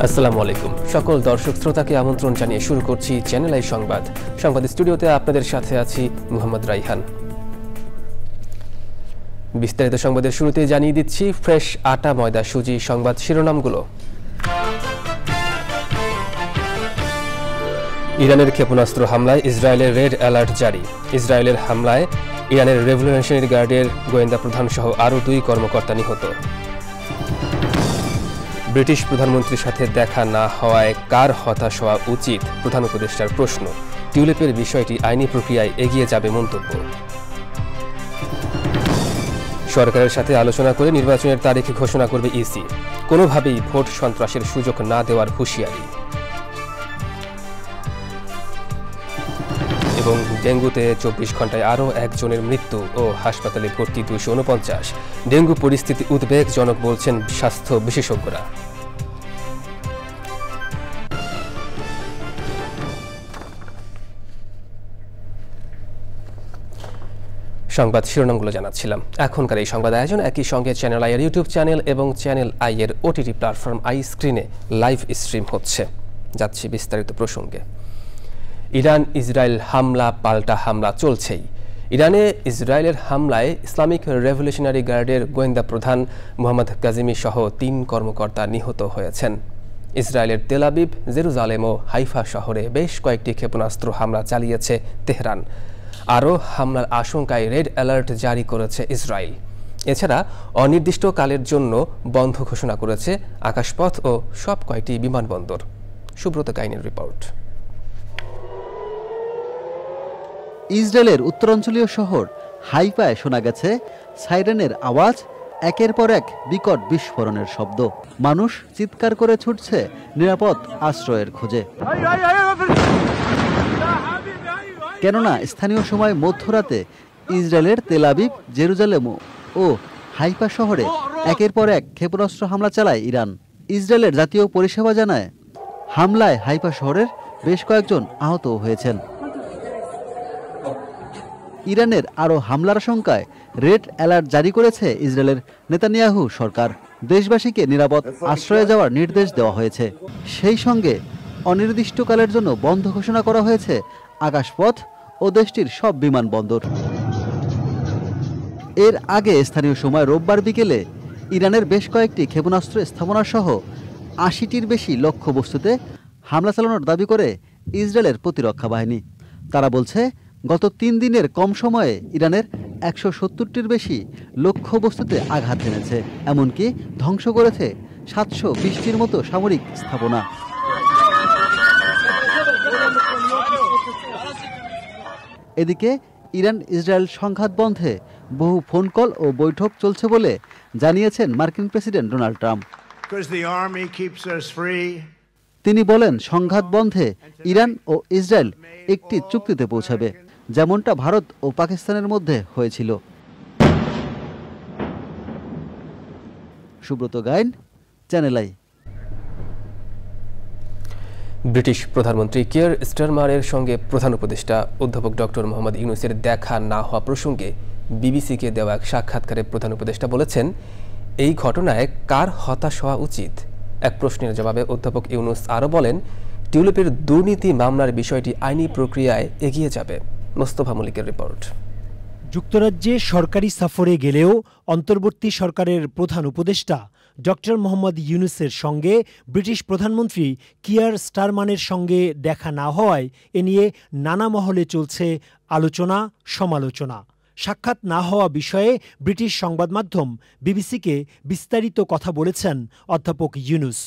আসসালামু আলাইকুম সকল দর্শক শ্রোতাকে আমন্ত্রণ জানিয়ে শুরু করছি চ্যানেল আই সংবাদ। সংবাদ স্টুডিওতে আপনাদের সাথে আছি মোহাম্মদ রাইহান। বিস্তারিত সংবাদের শুরুতে জানিয়ে দিচ্ছি ফ্রেশ আটা ময়দা সুজি সংবাদ শিরোনামগুলো। ইরানের ক্ষেপণাস্ত্র হামলায় ইসরায়েলের রেড অ্যালার্ট জারি। ইসরায়েলের হামলায় ইরানের রেভলিউশনারি গার্ডের গোয়েন্দা প্রধান সহ আরও 2 কর্মকর্তা নিহত। ব্রিটিশ প্রধানমন্ত্রীর সাথে দেখা না হওয়ায় কার হতাশ হওয়া উচিত, প্রধান উপদেষ্টার প্রশ্ন। টিউলিপের বিষয়টি আইনি প্রক্রিয়ায় এগিয়ে যাবে মন্তব্য। সরকারের সাথে আলোচনা করে নির্বাচনের তারিখ ঘোষণা করবে ইসি। কোনোভাবেই ভোট সন্ত্রাসের সুযোগ না দেওয়ার হুঁশিয়ারি। এবং ডেঙ্গুতে 24 ঘন্টায় আরও একজনের মৃত্যু ও হাসপাতালে ভর্তি 249। ডেঙ্গু পরিস্থিতি উদ্বেগজনক বলছেন স্বাস্থ্য বিশেষজ্ঞরা। সংবাদ শিরোনামগুলো জানাচ্ছিলাম। এখনকার এই সংবাদ আয়োজন একই সঙ্গে চ্যানেল আই এর ইউটিউব চ্যানেল এবং চ্যানেল আই এর ওটিটি প্ল্যাটফর্ম আই স্ক্রিনে লাইভ স্ট্রিম হচ্ছে। যাচ্ছি বিস্তারিত প্রসঙ্গে। ইরান ইসরায়েল হামলা পাল্টা হামলা চলছেই। ইরানে ইসরায়েলের হামলায় ইসলামিক রেভলিউশনারি গার্ডের গোয়েন্দা প্রধান মোহাম্মদ কাজিমি সহ 3 কর্মকর্তা নিহত হয়েছেন। ইসরায়েলের তেল আবিব, জেরুজালেম ও হাইফা শহরে বেশ কয়েকটি ক্ষেপণাস্ত্র হামলা চালিয়েছে তেহরান। আরও হামলার আশঙ্কায় রেড অ্যালার্ট জারি করেছে ইসরায়েল। এছাড়া অনির্দিষ্টকালের জন্য বন্ধ ঘোষণা করেছে আকাশপথ ও সব কয়টি বিমানবন্দর। সুব্রত কাইনের রিপোর্ট। ইসরায়েলের উত্তরাঞ্চলীয় শহর হাইফায় শোনা গেছে সাইরেনের আওয়াজ, একের পর এক বিকট বিস্ফোরণের শব্দ। মানুষ চিৎকার করে ছুটছে নিরাপদ আশ্রয়ের খোঁজে। কেননা স্থানীয় সময় মধ্যরাতে ইসরায়েলের তেল আবিব, জেরুজালেম ও হাইফা শহরে একের পর এক ক্ষেপণাস্ত্র হামলা চালায় ইরান। ইসরায়েলের জাতীয় পরিষেবা জানায়, হামলায় হাইফা শহরের বেশ কয়েকজন আহত হয়েছেন। ইরানের আরও হামলার আশঙ্কায় রেড অ্যালার্ট জারি করেছে ইসরায়েলের নেতানিয়াহু সরকার। দেশবাসীকে নিরাপদ আশ্রয়ে যাওয়ার নির্দেশ দেওয়া হয়েছে। সেই সঙ্গে অনির্দিষ্টকালের জন্য বন্ধ ঘোষণা করা হয়েছে আকাশপথ ও দেশটির সব বিমানবন্দর। এর আগে স্থানীয় সময় রোববার বিকেলে ইরানের বেশ কয়েকটি ক্ষেপণাস্ত্র স্থাপনা সহ 80টির বেশি লক্ষ্যবস্তুতে হামলা চালানোর দাবি করে ইসরায়েলের প্রতিরক্ষা বাহিনী। তারা বলছে, গত 3 দিনের কম সময়ে ইরানের 170টির বেশি লক্ষ্যবস্তুতে আঘাত এনেছে, এমনকি ধ্বংস করেছে 720টির মতো সামরিক স্থাপনা। এদিকে ইরান ইসরায়েল সংঘাত বন্ধে বহু ফোন কল ও বৈঠক চলছে বলে জানিয়েছেন মার্কিন প্রেসিডেন্ট ডোনাল্ড ট্রাম্প। তিনি বলেন, সংঘাত বন্ধে ইরান ও ইসরায়েল একটি চুক্তিতে পৌঁছাবে, যেমনটা ভারত ও পাকিস্তানের মধ্যে হয়েছিল। Subrata Gain, Channel I. British প্রধানমন্ত্রী কিয়ার স্টারমারের সঙ্গে প্রধান উপদেষ্টা অধ্যাপক ডক্টর মোহাম্মদ ইউনূসের দেখা না হওয়া প্রসঙ্গে বিবিসিকে দেওয়া এক সাক্ষাৎকারে প্রধান উপদেষ্টা বলেছেন, এই ঘটনায় কার হতাশ হওয়া উচিত। এক প্রশ্নের জবাবে অধ্যাপক ইউনূস আরও বলেন, টিউলিপের দুর্নীতি মামলার বিষয়টি আইনি প্রক্রিয়ায় এগিয়ে যাবে। মোস্তফা মল্লিকের রিপোর্ট। যুক্তরাজ্যে সরকারি সফরে গেলেও অন্তর্বর্তী সরকারের প্রধান উপদেষ্টা ডক্টর মোহাম্মদ ইউনূসের সঙ্গে ব্রিটিশ প্রধানমন্ত্রী কিয়ার স্টারমারের সঙ্গে দেখা না হওয়ায় এ নিয়ে নানা মহলে চলছে আলোচনা সমালোচনা। সাক্ষাৎ না হওয়া বিষয়ে ব্রিটিশ সংবাদ মাধ্যম বিবিসিকে বিস্তারিত কথা বলেছেন অধ্যাপক ইউনূস।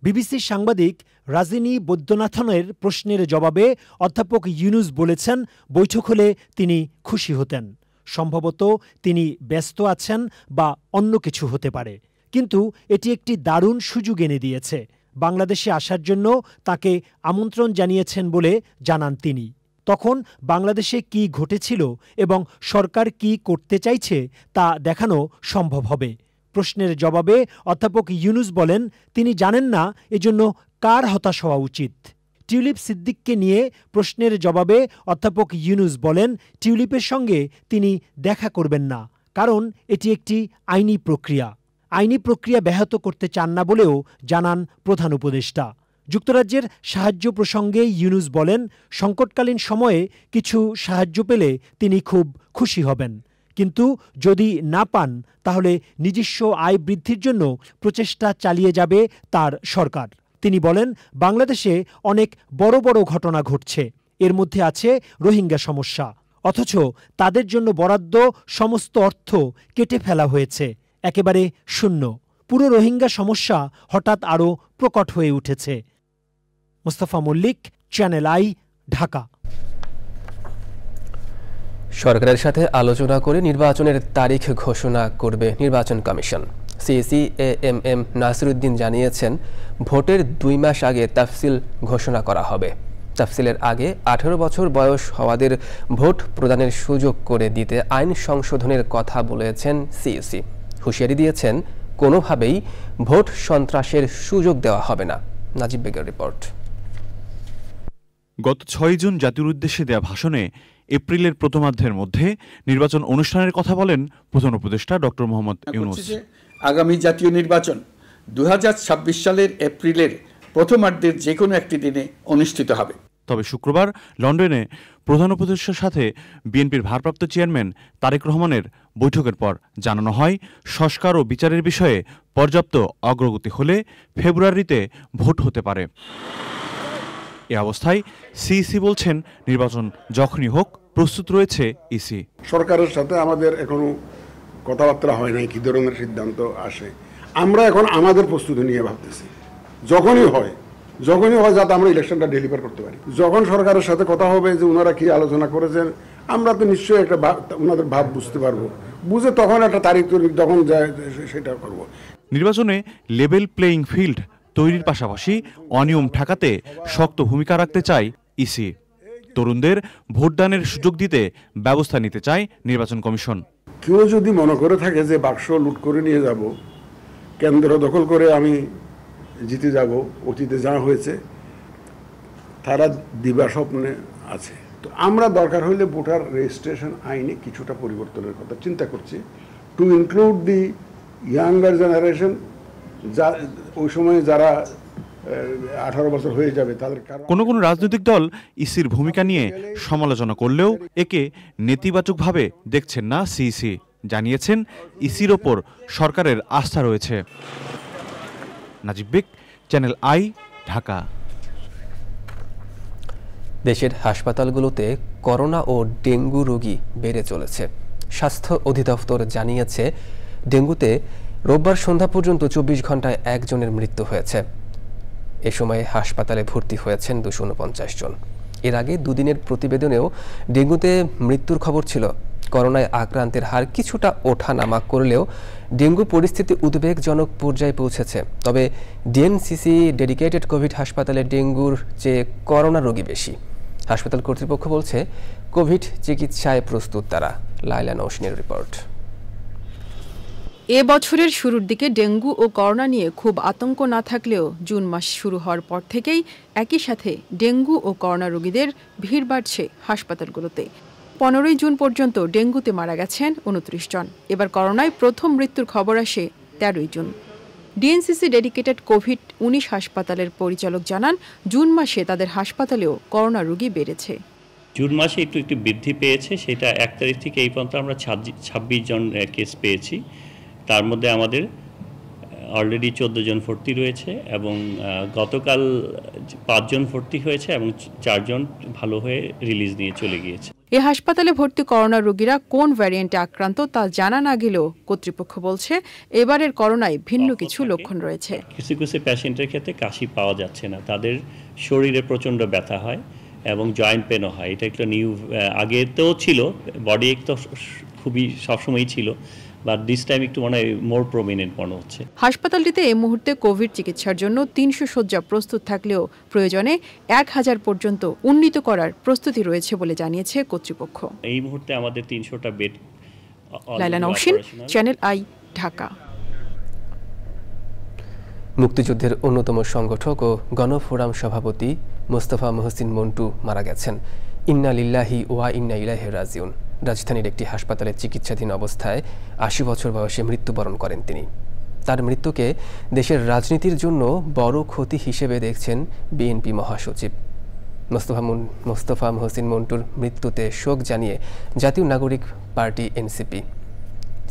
বিবিসির সাংবাদিক রাজিনী বৈদ্যনাথনের প্রশ্নের জবাবে অধ্যাপক ইউনূস বলেছেন, বৈঠক হলে তিনি খুশি হতেন। সম্ভবত তিনি ব্যস্ত আছেন বা অন্য কিছু হতে পারে, কিন্তু এটি একটি দারুণ সুযোগ এনে দিয়েছে। বাংলাদেশে আসার জন্য তাকে আমন্ত্রণ জানিয়েছেন বলে জানান তিনি। তখন বাংলাদেশে কি ঘটেছিল এবং সরকার কি করতে চাইছে তা দেখানো সম্ভব হবে। প্রশ্নের জবাবে অধ্যাপক ইউনূস বলেন, তিনি জানেন না এজন্য কার হতাশ হওয়া উচিত। টিউলিপ সিদ্দিককে নিয়ে প্রশ্নের জবাবে অধ্যাপক ইউনূস বলেন, টিউলিপের সঙ্গে তিনি দেখা করবেন না, কারণ এটি একটি আইনি প্রক্রিয়া। আইনি প্রক্রিয়া ব্যাহত করতে চান না বলেও জানান প্রধান উপদেষ্টা। যুক্তরাজ্যের সাহায্য প্রসঙ্গে ইউনূস বলেন, সংকটকালীন সময়ে কিছু সাহায্য পেলে তিনি খুব খুশি হবেন, কিন্তু যদি না পান তাহলে নিজস্ব আয় বৃদ্ধির জন্য প্রচেষ্টা চালিয়ে যাবে তার সরকার। তিনি বলেন, বাংলাদেশে অনেক বড় বড় ঘটনা ঘটছে, এর মধ্যে আছে রোহিঙ্গা সমস্যা, অথচ তাদের জন্য বরাদ্দ সমস্ত অর্থ কেটে ফেলা হয়েছে, একেবারে শূন্য। পুরো রোহিঙ্গা সমস্যা হঠাৎ আরও প্রকট হয়ে উঠেছে। Mostafa Mallik, Channel I, Dhaka. সরকারের সাথে আলোচনা করে নির্বাচনের তারিখ ঘোষণা করবে নির্বাচন কমিশন। সিইসি এএমএম নাসিরুদ্দিন জানিয়েছেন, ভোটের 2 মাস আগে তাফসিল ঘোষণা করা হবে। তাফসিলের আগে 18 বছর বয়স হওয়াদের ভোট প্রদানের সুযোগ করে দিতে আইন সংশোধনের কথা বলেছেন সিইসি। হুঁশিয়ারি দিয়েছেন, কোনোভাবেই ভোট সন্ত্রাসের সুযোগ দেওয়া হবে না। নাজিব বেগের রিপোর্ট। গত 6 জুন জাতির উদ্দেশ্যে দেয়া ভাষণে এপ্রিলের প্রথমার্ধের মধ্যে নির্বাচন অনুষ্ঠানের কথা বলেন প্রধান উপদেষ্টা ডক্টর মোহাম্মদ ইউনূস। আগামী জাতীয় নির্বাচন 2026 সালের এপ্রিলের প্রথমার্ধের যে কোনো একটি দিনে অনুষ্ঠিত হবে। তবে শুক্রবার লন্ডনে প্রধান উপদেষ্টার সাথে বিএনপির ভারপ্রাপ্ত চেয়ারম্যান তারেক রহমানের বৈঠকের পর জানানো হয়, সংস্কার ও বিচারের বিষয়ে পর্যাপ্ত অগ্রগতি হলে ফেব্রুয়ারিতে ভোট হতে পারে। এ অবস্থায় সিইসি বলছেন, নির্বাচন যখনই হোক প্রস্তুত রয়েছে ইসি। সরকারের সাথে আমাদের এখনো কথাবার্তা হয় নাই কি ধরনের সিদ্ধান্ত আসে। আমরা এখন আমাদের প্রস্তুতি নিয়ে ভাবতেছি, যখনই হয় যাতে আমরা ইলেকশনটা ডেলিভার করতে পারি। যখন সরকারের সাথে কথা হবে যে ওনারা কি আলোচনা করেছেন, আমরা তো নিশ্চয়ই একটা ওনাদের ভাব বুঝতে পারবো, বুঝে তখন একটা তারিখ তখন সেটা করব। নির্বাচনে লেভেল প্লেয়িং ফিল্ড তৈরির পাশাপাশি অনিয়ম ঠেকাতে শক্ত ভূমিকা রাখতে চায় ইসি। তরুণদের ভোটদানের সুযোগ দিতে ব্যবস্থা নিতে চায় নির্বাচন কমিশন। কেউ যদি মনে করে থাকে যে বাক্স লুট করে নিয়ে যাব, কেন্দ্র দখল করে আমি জিতে যাব, অতীতে যা হয়েছে, তারা দিবা স্বপ্নে আছে। তো আমরা দরকার হইলে ভোটার রেজিস্ট্রেশন আইনে কিছুটা পরিবর্তনের কথা চিন্তা করছি, two include the younger generation, ওই সময় যারা 18 বছর হয়ে যাবে তাদের। কোনো কোনো রাজনৈতিক দল ইসির ভূমিকা নিয়ে সমালোচনা করলেও একে নেতিবাচকভাবে দেখছেন না সিইসি। জানিয়েছেন, ইসির ওপর সরকারের আস্থা রয়েছে। নাজিব বেগ, চ্যানেল আই, ঢাকা। দেশের হাসপাতালগুলোতে করোনা ও ডেঙ্গু রোগী বেড়ে চলেছে। স্বাস্থ্য অধিদপ্তর জানিয়েছে, ডেঙ্গুতে রোববার সন্ধ্যা পর্যন্ত 24 ঘন্টায় 1 জনের মৃত্যু হয়েছে। এ সময়ে হাসপাতালে ভর্তি হয়েছেন 249 জন। এর আগে দুদিনের প্রতিবেদনেও ডেঙ্গুতে মৃত্যুর খবর ছিল। করোনায় আক্রান্তের হার কিছুটা ওঠানামা করলেও ডেঙ্গু পরিস্থিতি উদ্বেগজনক পর্যায়ে পৌঁছেছে। তবে ডিএনসিসি ডেডিকেটেড কোভিড হাসপাতালে ডেঙ্গুর চেয়ে করোনা রোগী বেশি। হাসপাতাল কর্তৃপক্ষ বলছে, কোভিড চিকিৎসায় প্রস্তুত তারা। লাইলা নৌশিনের রিপোর্ট। এ বছরের শুরুর দিকে ডেঙ্গু ও করোনা নিয়ে খুব আতঙ্ক না থাকলেও জুন মাস শুরু হওয়ার পর থেকেই একই সাথে ডেঙ্গু ও করোনা রোগীদের ভিড় বাড়ছে হাসপাতালগুলোতে। 15 জুন পর্যন্ত ডেঙ্গুতে মারা গেছেন 29 জন। এবার করোনায় প্রথম মৃত্যুর খবর আসে 13 জুন। ডিএনসিসি ডেডিকেটেড কোভিড-19 হাসপাতালের পরিচালক জানান, জুন মাসে তাদের হাসপাতালেও করোনা রোগী বেড়েছে। জুন মাসে একটু বৃদ্ধি পেয়েছে, সেটা 1 তারিখ থেকে এই পর্যন্ত আমরা 26 জন কেস পেয়েছি। তার মধ্যে আমাদের অলরেডি 14 জন ভর্তি রয়েছে এবং গতকাল 5 জন ভর্তি হয়েছে এবং 4 জন ভালো হয়ে রিলিজ নিয়ে চলে গিয়েছে। এ হাসপাতালে ভর্তি করোনা রোগীরা কোন ভ্যারিয়েন্টে আক্রান্ত তা জানা না গেলেও কর্তৃপক্ষ বলছে, এবারের করোনায় ভিন্ন কিছু লক্ষণ রয়েছে। কিছু পেশেন্টের ক্ষেত্রে কাশি পাওয়া যাচ্ছে না, তাদের শরীরে প্রচণ্ড ব্যথা হয় এবং জয়েন্ট পেনও হয়। এটা একটা নিউ, আগে তো ছিল, বডি এক তো খুবই সবসময়ই ছিল, বাট দিস টাইম একটু মনে হয় মোর প্রমিনেন্ট মনে হচ্ছে। হাসপাতালটিতে এই মুহূর্তে কোভিড চিকিৎসার জন্য 300 শয্যা প্রস্তুত থাকলেও প্রয়োজনে 1000 পর্যন্ত উন্নীত করার প্রস্তুতি রয়েছে বলে জানিয়েছে কর্তৃপক্ষ। এই মুহূর্তে আমাদের 300টা bed. Laila Naushin, Channel I, Dhaka. মুক্তিযুদ্ধের অন্যতম সংগঠক ও গণফোরাম সভাপতি মোস্তফা মহসিন মন্টু মারা গেছেন। ইন্না লিল্লাহি ওয়া ইন্না ইলাইহি রাজিউন। রাজধানীর একটি হাসপাতালে চিকিৎসাধীন অবস্থায় 80 বছর বয়সে মৃত্যুবরণ করেন তিনি। তার মৃত্যুকে দেশের রাজনীতির জন্য বড় ক্ষতি হিসেবে দেখছেন বিএনপি মহাসচিব। মোস্তফা মহসিন মন্টুর মৃত্যুতে শোক জানিয়ে জাতীয় নাগরিক পার্টি এনসিপি।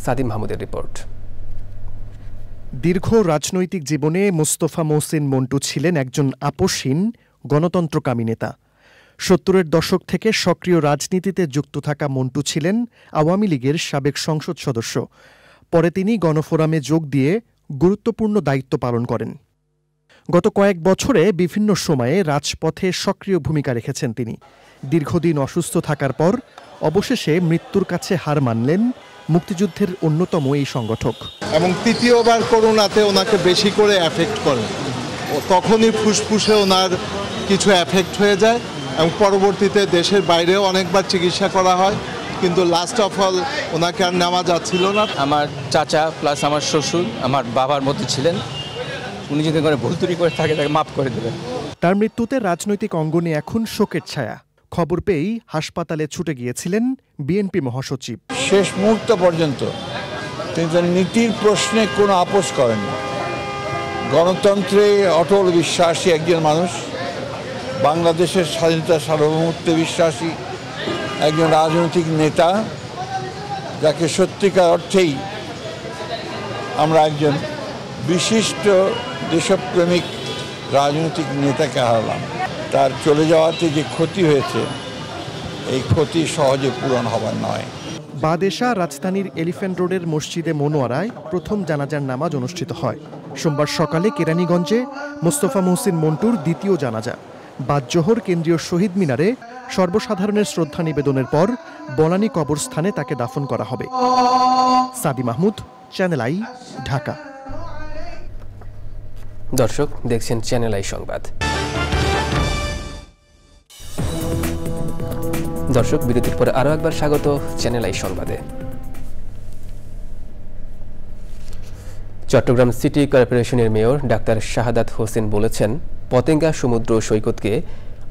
সাদিম মাহমুদের রিপোর্ট। দীর্ঘ রাজনৈতিক জীবনে মোস্তফা মহসিন মন্টু ছিলেন একজন আপোষহীন গণতন্ত্রকামী নেতা। 70-এর দশক থেকে সক্রিয় রাজনীতিতে যুক্ত থাকা মন্টু ছিলেন আওয়ামী লীগের সাবেক সংসদ সদস্য। পরে তিনি গণফোরামে যোগ দিয়ে গুরুত্বপূর্ণ দায়িত্ব পালন করেন। গত কয়েক বছরে বিভিন্ন সময়ে রাজপথে সক্রিয় ভূমিকা রেখেছেন তিনি। দীর্ঘদিন অসুস্থ থাকার পর অবশেষে মৃত্যুর কাছে হার মানলেন মুক্তিযুদ্ধের অন্যতম এই সংগঠক। এবং তৃতীয়বার করোনাতে ওনাকে বেশি করে এফেক্ট করে, তখনই ফুসফুসে ওনার কিছু এফেক্ট হয়ে যায় এবং পরবর্তীতে দেশের বাইরেও অনেকবার চিকিৎসা করা হয়, কিন্তু লাস্ট অফ অল ওনাকে আর নেওয়া যাচ্ছিল না। আমার চাচা প্লাস আমার শ্বশুর আমার বাবার মতো ছিলেন, উনি যদি করে ভুল ত্রুটি করে থাকে তাকে মাফ করে দেবেন। তার মৃত্যুতে রাজনৈতিক অঙ্গনে এখন শোকের ছায়া। খবর পেয়েই হাসপাতালে ছুটে গিয়েছিলেন বিএনপি মহাসচিব। শেষ মুহূর্ত পর্যন্ত তিনি তার নীতির প্রশ্নে কোনো আপোষ করেন না। গণতন্ত্রে অটল বিশ্বাসী একজন মানুষ, বাংলাদেশের স্বাধীনতা সার্বভৌমত্বে বিশ্বাসী একজন রাজনৈতিক নেতা, যাকে সত্যিকার অর্থেই আমরা একজন বিশিষ্ট দেশপ্রেমিক রাজনৈতিক নেতাকে হারালাম। তার চলে যাওয়াতে যে ক্ষতি হয়েছে, এই ক্ষতি সহজে পূরণ হবার নয়। বাদেশা রাজধানীর এলিফ্যান্ট রোডের মসজিদে মনোয়ারায় প্রথম জানাজার নামাজ অনুষ্ঠিত হয়। সোমবার সকালে কেরানীগঞ্জে মোস্তফা মহসিন মন্টুর দ্বিতীয় জানাজা। বাদ জোহর কেন্দ্রীয় শহীদ মিনারে সর্বসাধারণের শ্রদ্ধা নিবেদনের পর বনানী কবরস্থানে তাকে দাফন করা হবে। সাদি মাহমুদ, চ্যানেল আই, ঢাকা। দর্শক দেখছেন চ্যানেল আই সংবাদ। দর্শক বিরতির পরে আরও একবার স্বাগত চ্যানেল আই সংবাদে। চট্টগ্রাম সিটি কর্পোরেশনের মেয়র ডাক্তার শাহাদাত হোসেন বলেছেন, পতেঙ্গা সমুদ্র সৈকতকে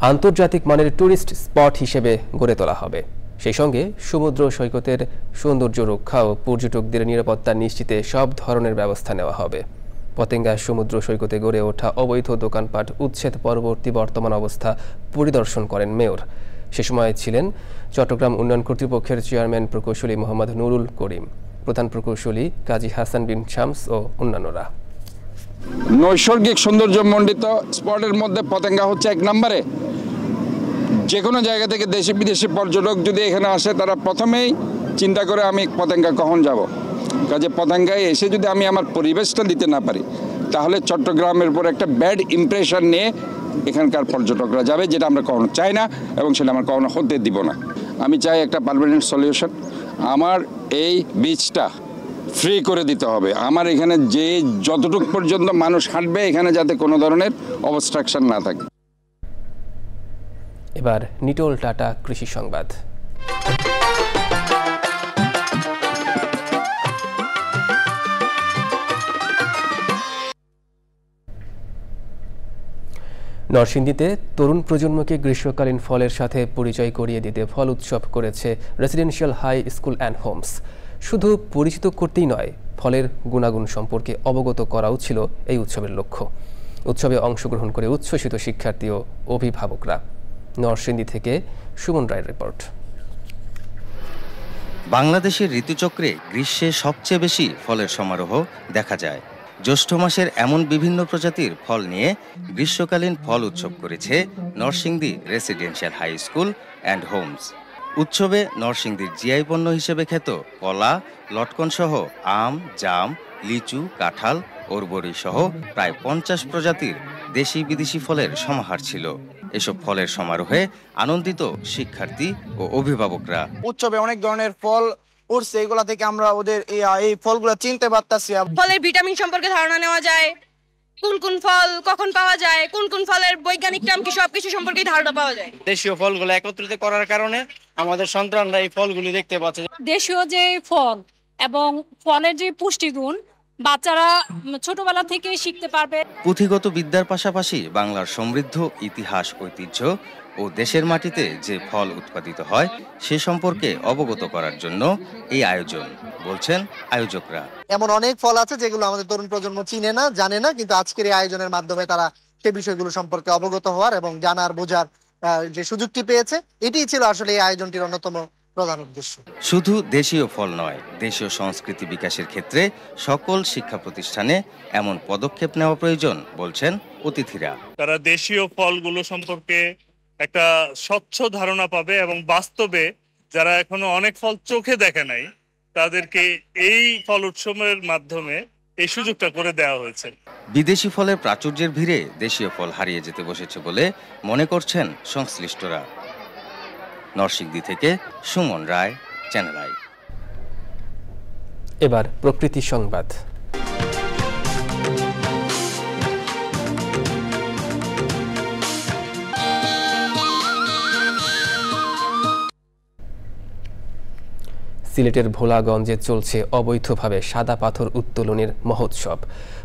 আন্তর্জাতিক মানের টুরিস্ট স্পট হিসেবে গড়ে তোলা হবে। সেই সঙ্গে সমুদ্র সৈকতের সৌন্দর্য রক্ষা ও পর্যটকদের নিরাপত্তা নিশ্চিতে সব ধরনের ব্যবস্থা নেওয়া হবে। পতেঙ্গা সমুদ্র সৈকতে গড়ে ওঠা অবৈধ দোকানপাট উচ্ছেদ পরবর্তী বর্তমান অবস্থা পরিদর্শন করেন মেয়র। সে সময় ছিলেন চট্টগ্রাম উন্নয়ন কর্তৃপক্ষের চেয়ারম্যান প্রকৌশলী মোহাম্মদ নুরুল করিম, প্রধান প্রকৌশলী কাজী হাসান বিন শামস ও অন্যান্যরা। নৈসর্গিক সৌন্দর্যমণ্ডিত স্পটের মধ্যে পতেঙ্গা হচ্ছে এক নম্বরে। যে কোনো জায়গা থেকে দেশি বিদেশি পর্যটক যদি এখানে আসে, তারা প্রথমেই চিন্তা করে আমি পতেঙ্গা কখন যাব। কাজে পতেঙ্গায় এসে যদি আমি আমার পরিবেশটা দিতে না পারি, তাহলে চট্টগ্রামের উপর একটা ব্যাড ইমপ্রেশন নিয়ে এখানকার পর্যটকরা যাবে, যেটা আমরা কখনো চাই না এবং সেটা আমরা কখনো হতে দিব না। আমি চাই একটা পার্মানেন্ট সলিউশন। আমার এই বিচটা ফ্রি করে দিতে হবে। আমার এখানে যে যতটুকু পর্যন্ত মানুষ হাঁটবে, এখানে যাতে কোনো ধরনের অবস্ট্রাকশন না থাকে। এবার নিটোল টাটা কৃষি সংবাদ। নরসিংদীতে তরুণ প্রজন্মকে গ্রীষ্মকালীন ফলের সাথে পরিচয় করিয়ে দিতে ফল উৎসব করেছে residential high school and homes. শুধু পরিচিত করতেই নয়, ফলের গুণাগুণ সম্পর্কে অবগত করাও ছিল এই উৎসবের লক্ষ্য। উৎসবে অংশগ্রহণ করে উচ্ছ্বসিত শিক্ষার্থী ও অভিভাবকরা। নরসিংদী থেকে সুমন রায়ের রিপোর্ট। বাংলাদেশের ঋতুচক্রে গ্রীষ্মে সবচেয়ে বেশি ফলের সমারোহ দেখা যায়। জ্যৈষ্ঠ মাসের এমন বিভিন্ন প্রজাতির ফল নিয়ে গ্রীষ্মকালীন ফল উৎসব করেছে Narsingdi residential high school and homes. উৎসবে নরসিংদীর জিআই পণ্য হিসেবে খ্যাত কলা, লটকন সহ আম, জাম, লিচু, কাঁঠাল, ওরবরি সহ প্রায় 50 প্রজাতির দেশি বিদেশি ফলের সমাহার ছিল। এসব ফলের সমারোহে আনন্দিত শিক্ষার্থী ও অভিভাবকরা। উৎসবে অনেক ধরনের ফল উঠছে, এগুলা থেকে আমরা ওদের এই ফলগুলো চিনতে পারতাছি। ফলের ভিটামিন সম্পর্কে ধারণা নেওয়া যায়, কোন কোন ফল কখন পাওয়া যায়, কোন কোন ফলের বৈজ্ঞানিক নাম কি, সবকিছু সম্পর্কে ধারণা পাওয়া যায়। দেশীয় ফলগুলো একত্রিত করার কারণে আমাদের সন্তানরা এই ফলগুলি দেখতে পাচ্ছে। দেশীয় যে ফল এবং ফলের যে পুষ্টিগুণ বাচ্চারা ছোটবেলা থেকে শিখতে পারবে। পুঁথিগত বিদ্যার পাশাপাশি বাংলার সমৃদ্ধ ইতিহাস, ঐতিহ্য ও দেশের মাটিতে যে ফল উৎপাদিত হয় সে সম্পর্কে অবগত করার জন্য এই আয়োজন, বলছেন আয়োজকরা। এমন অনেক ফল আছে যেগুলো আমাদের তরুণ প্রজন্ম চিনে না, জানে না, কিন্তু আজকের এই আয়োজনের মাধ্যমে তারা সে বিষয়গুলো সম্পর্কে অবগত হওয়ার এবং জানার বোঝার যে সুযোগটি পেয়েছে, এটিই ছিল আসলে এই আয়োজনটির অন্যতম প্রধান উদ্দেশ্য। শুধু দেশীয় ফল নয়, দেশীয় সংস্কৃতি বিকাশের ক্ষেত্রে সকল শিক্ষা প্রতিষ্ঠানে এমন পদক্ষেপ নেওয়া প্রয়োজন, বলছেন অতিথিরা। তারা দেশীয় ফলগুলো সম্পর্কে একটা স্বচ্ছ ধারণা পাবে এবং বাস্তবে যারা এখনো অনেক ফল চোখে দেখে নাই তাদেরকে এই ফল উৎসবের মাধ্যমে এই সুযোগটা করে দেওয়া হয়েছে। বিদেশি ফলের প্রাচুর্যের ভিড়ে দেশীয় ফল হারিয়ে যেতে বসেছে বলে মনে করছেন সংশ্লিষ্টরা। নরসিংদী থেকে সুমন রায়, চ্যানেল আই। এবার প্রকৃতি সংবাদ। সিলেটের ভোলাগঞ্জে চলছে অবৈধভাবে সাদা পাথর উত্তোলনের মহোৎসব।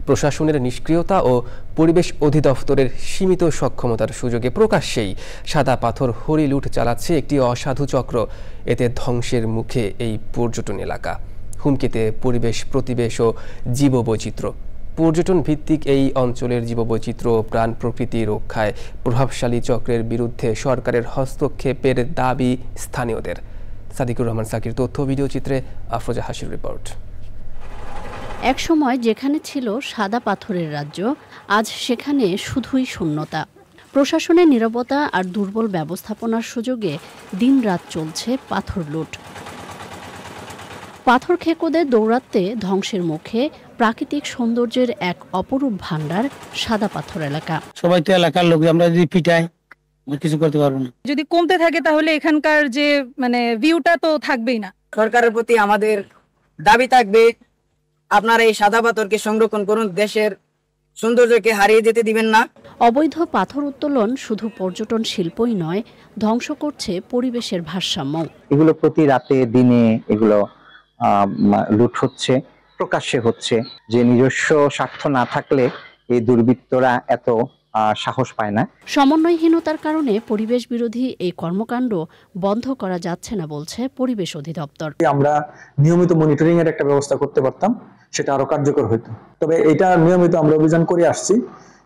প্রশাসনের নিষ্ক্রিয়তা ও পরিবেশ অধিদপ্তরের সীমিত সক্ষমতার সুযোগে প্রকাশ্যেই সাদা পাথর হরিলুট চালাচ্ছে একটি অসাধু চক্র। এতে ধ্বংসের মুখে এই পর্যটন এলাকা, হুমকিতে পরিবেশ, প্রতিবেশ ও জীববৈচিত্র্য। পর্যটন ভিত্তিক এই অঞ্চলের জীববৈচিত্র্য ও প্রাণ প্রকৃতি রক্ষায় প্রভাবশালী চক্রের বিরুদ্ধে সরকারের হস্তক্ষেপের দাবি স্থানীয়দের। সাদিকুর রহমান সাকির তথ্য, ভিডিও চিত্রে আফরোজা হাসির রিপোর্ট। একসময় যেখানে ছিল সাদা পাথরের রাজ্য, আজ সেখানে শুধুই শূন্যতা। প্রশাসনের নীরবতা আর দুর্বল ব্যবস্থাপনার সুযোগে দিনরাত চলছে পাথর লুট। পাথর খেকোদের দৌরাত্মে ধ্বংসের মুখে প্রাকৃতিক সৌন্দর্যের এক অপরূপ ভান্ডার সাদা পাথর এলাকা। সবাই তো এলাকার লোক, আমরা যদি পিটাই কিছু করতে পারবো না। যদি কমতে থাকে তাহলে এখানকার যে ভিউটা তো থাকবেই না। সরকারের প্রতি আমাদের দাবি থাকবে, আপনারা এই সাদা পাথরকে সংরক্ষণ করুন, দেশের সৌন্দর্যকে হারিয়ে যেতে দিবেন না। অবৈধ পাথর উত্তোলন শুধু পর্যটন শিল্পই নয়, ধ্বংস করছে পরিবেশের ভারসাম্য। এগুলো প্রতি রাতে দিনে এগুলো লুট হচ্ছে, প্রকাশ্যে হচ্ছে। যে নিজস্ব স্বার্থ না থাকলে এই দুর্বৃত্তরা এত সাহস পায় না। সমন্বয়হীনতার কারণে পরিবেশ বিরোধী এই কর্মকাণ্ড বন্ধ করা যাচ্ছে না, বলছে পরিবেশ অধিদপ্তর। আমরা নিয়মিত মনিটরিং এর একটা ব্যবস্থা করতে পারতাম, সেটা আরো কার্যকর হতো। তবে এটা নিয়মিত আমরা অভিযান করে আসছি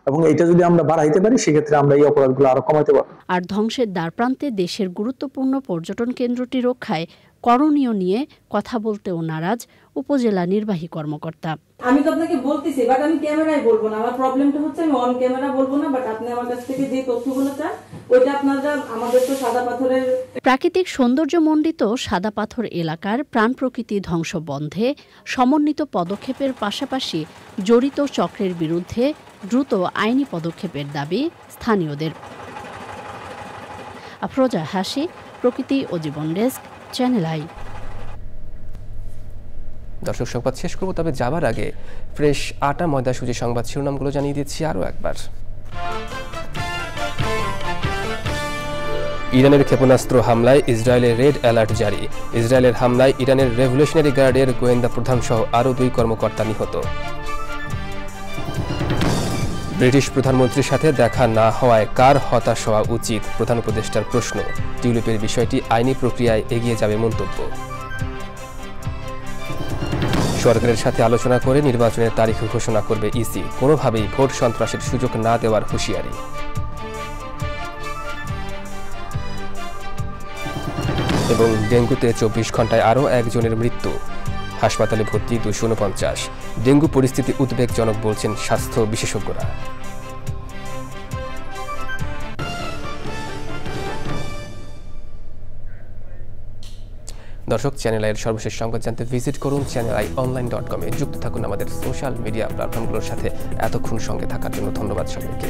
এবং এটা যদি আমরা বাড়াইতে পারি সেক্ষেত্রে আমরা এই অপরাধগুলো আরো কমাতে পারব। আর ধ্বংসের দ্বারপ্রান্তে দেশের গুরুত্বপূর্ণ পর্যটন কেন্দ্রটি রক্ষায় করণীয় নিয়ে কথা বলতেও নারাজ উপজেলা নির্বাহী কর্মকর্তা। আমি তো আপনাকে বলতেছি, বাট আমি ক্যামেরায় বলবো না। আমার প্রবলেমটা হচ্ছে আমি অন ক্যামেরা বলবো না, বাট আপনি আমার কাছ থেকে যে তথ্যগুলো চান ওইটা আপনারা আমাদের তো সাদা পাথরের প্রাকৃতিক সৌন্দর্যমণ্ডিত সাদা পাথর এলাকার প্রাণ প্রকৃতি ধ্বংস বন্ধে সমন্বিত পদক্ষেপের পাশাপাশি জড়িত চক্রের বিরুদ্ধে দ্রুত আইনি পদক্ষেপের দাবি স্থানীয়দের। আফরোজা হাসি, প্রকৃতি ও জীবন ডেস্ক, চ্যানেল আই। দর্শক, সংবাদ শেষ করব, তবে যাবার আগে ফ্রেশ আটা ময়দা সুজি সংবাদ শিরোনামগুলো জানিয়ে দিচ্ছি আরও একবার। ইরানের ক্ষেপণাস্ত্র হামলায় ইসরায়েলের রেড অ্যালার্ট জারি। ইসরায়েলের হামলায় ইরানের রেভলিউশনারি গার্ডের গোয়েন্দা প্রধান সহ আরও 2 কর্মকর্তা নিহত। ব্রিটিশ প্রধানমন্ত্রীর সাথে দেখা না হওয়ায় কার হতাশ হওয়া উচিত, প্রধান উপদেষ্টার প্রশ্ন। টিউলিপের বিষয়টি আইনি প্রক্রিয়ায় এগিয়ে যাবে মন্তব্য। সরকারের সাথে আলোচনা করে নির্বাচনের তারিখ ঘোষণা করবে ইসি, কোনোভাবেই ভোট সন্ত্রাসের সুযোগ না দেওয়ার হুঁশিয়ারি। এবং ডেঙ্গুতে 24 ঘন্টায় আরও একজনের মৃত্যু, হাসপাতালে ভর্তি 249। ডেঙ্গু পরিস্থিতি উদ্বেগজনক বলছেন স্বাস্থ্য বিশেষজ্ঞরা। দর্শক, চ্যানেল আইয়ের সর্বশেষ সংবাদ জানতে ভিজিট করুন channelionline.com এ। যুক্ত থাকুন আমাদের সোশ্যাল মিডিয়া প্ল্যাটফর্মগুলোর সাথে। এতক্ষণ সঙ্গে থাকার জন্য ধন্যবাদ সবাইকে।